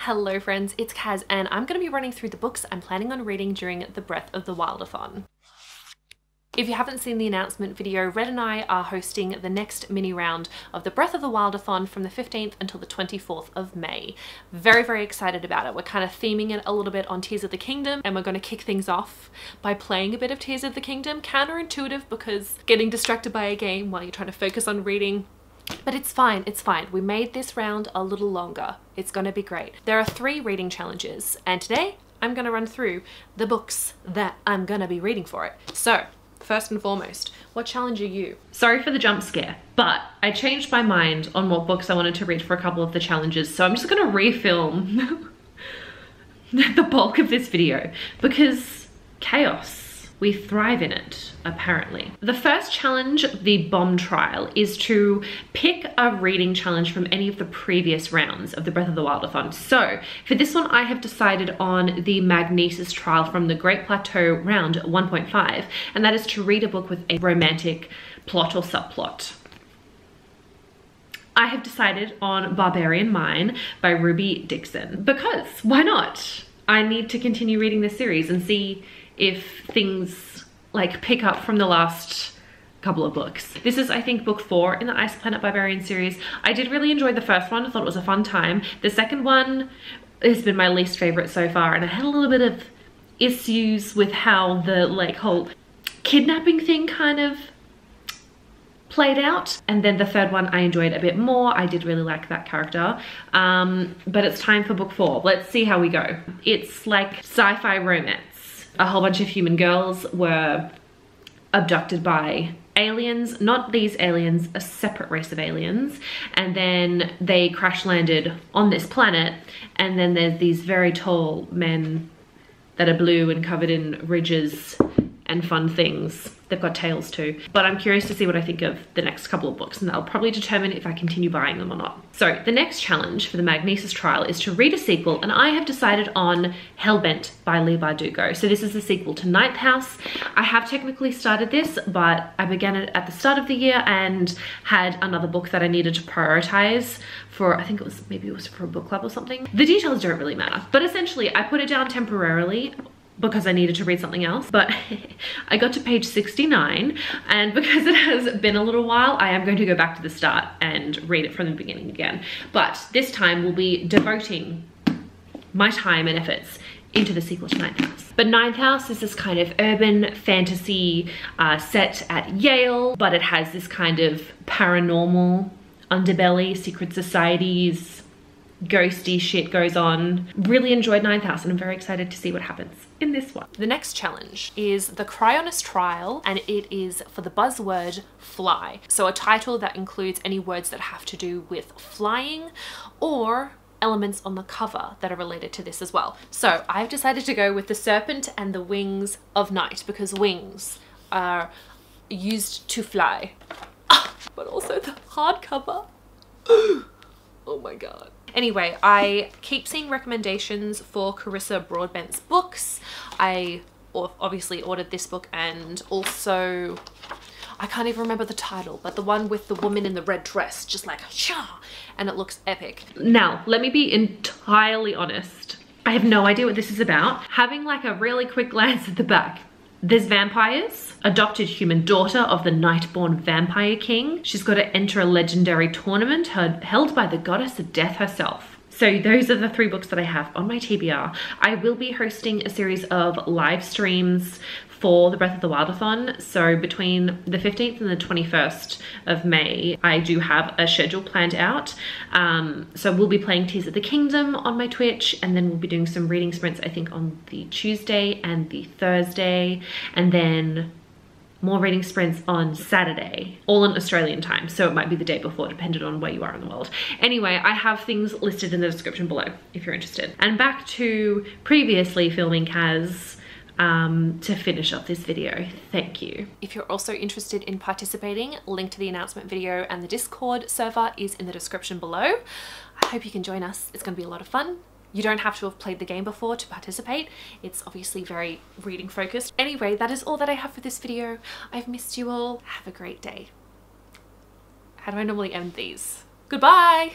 Hello friends, it's Kaz and I'm going to be running through the books I'm planning on reading during the Breath of the Wildathon. If you haven't seen the announcement video, Red and I are hosting the next mini round of the Breath of the Wildathon from the 15th until the 24th of May. Very excited about it. We're kind of theming it a little bit on Tears of the Kingdom, and we're going to kick things off by playing a bit of Tears of the Kingdom. Counterintuitive because getting distracted by a game while you're trying to focus on reading. But it's fine, it's fine. We made this round a little longer. It's gonna be great. There are 3 reading challenges, and today I'm gonna run through the books that I'm gonna be reading for it. So, first and foremost, what challenge are you? Sorry for the jump scare, but I changed my mind on what books I wanted to read for a couple of the challenges, so I'm just gonna refilm the bulk of this video because chaos. We thrive in it, apparently. The first challenge, the bomb trial, is to pick a reading challenge from any of the previous rounds of the Breath of the Wildathon. So for this one, I have decided on the Magnesis trial from the Great Plateau round 1.5, and that is to read a book with a romantic plot or subplot. I have decided on Barbarian Mine by Ruby Dixon, because why not? I need to continue reading this series and see if things like pick up from the last couple of books. This is, I think, book 4 in the Ice Planet Barbarian series. I did really enjoy the first one. I thought it was a fun time. The second one has been my least favorite so far, and I had a little bit of issues with how the like whole kidnapping thing kind of played out. And then the third one I enjoyed a bit more. I did really like that character. But it's time for book 4. Let's see how we go. It's like sci-fi romance. A whole bunch of human girls were abducted by aliens, not these aliens, a separate race of aliens, and then they crash landed on this planet, and then there's these very tall men that are blue and covered in ridges and fun things. They've got tails too. But I'm curious to see what I think of the next couple of books, and that'll probably determine if I continue buying them or not. So the next challenge for the Magnesis trial is to read a sequel, and I have decided on Hellbent by Leigh Bardugo. So this is the sequel to Ninth House. I have technically started this, but I began it at the start of the year and had another book that I needed to prioritize for, I think maybe it was for a book club or something. The details don't really matter, but essentially I put it down temporarily because I needed to read something else, but I got to page 69, and because it has been a little while, I am going to go back to the start and read it from the beginning again. But this time we'll be devoting my time and efforts into the sequel to Ninth House. But Ninth House is this kind of urban fantasy set at Yale, but it has this kind of paranormal underbelly, secret societies, ghosty shit goes on. Really enjoyed Ninth House, and I'm very excited to see what happens in this one. The next challenge is the Cryonis trial, and it is for the buzzword fly. So a title that includes any words that have to do with flying or elements on the cover that are related to this as well. So I've decided to go with the serpent and the wings of night, because wings are used to fly. But also the hardcover. Oh my god. Anyway, I keep seeing recommendations for Carissa Broadbent's books. I obviously ordered this book, and also, I can't even remember the title, but the one with the woman in the red dress, just like, shah, and it looks epic. Now, let me be entirely honest. I have no idea what this is about. Having like a really quick glance at the back, there's vampires, adopted human daughter of the Nightborn Vampire King. She's got to enter a legendary tournament held by the goddess of death herself. So those are the 3 books that I have on my TBR. I will be hosting a series of live streams for the Breath of the Wildathon. So between the 15th and the 21st of May, I do have a schedule planned out. So we'll be playing Tears of the Kingdom on my Twitch, and then we'll be doing some reading sprints, I think, on the Tuesday and the Thursday, and then more reading sprints on Saturday, all in Australian time. So it might be the day before, depending on where you are in the world. Anyway, I have things listed in the description below if you're interested. And back to previously filming Kaz, to finish up this video. Thank you. If you're also interested in participating, link to the announcement video and the Discord server is in the description below. I hope you can join us. It's going to be a lot of fun. You don't have to have played the game before to participate. It's obviously very reading focused. Anyway, that is all that I have for this video. I've missed you all. Have a great day. How do I normally end these? Goodbye!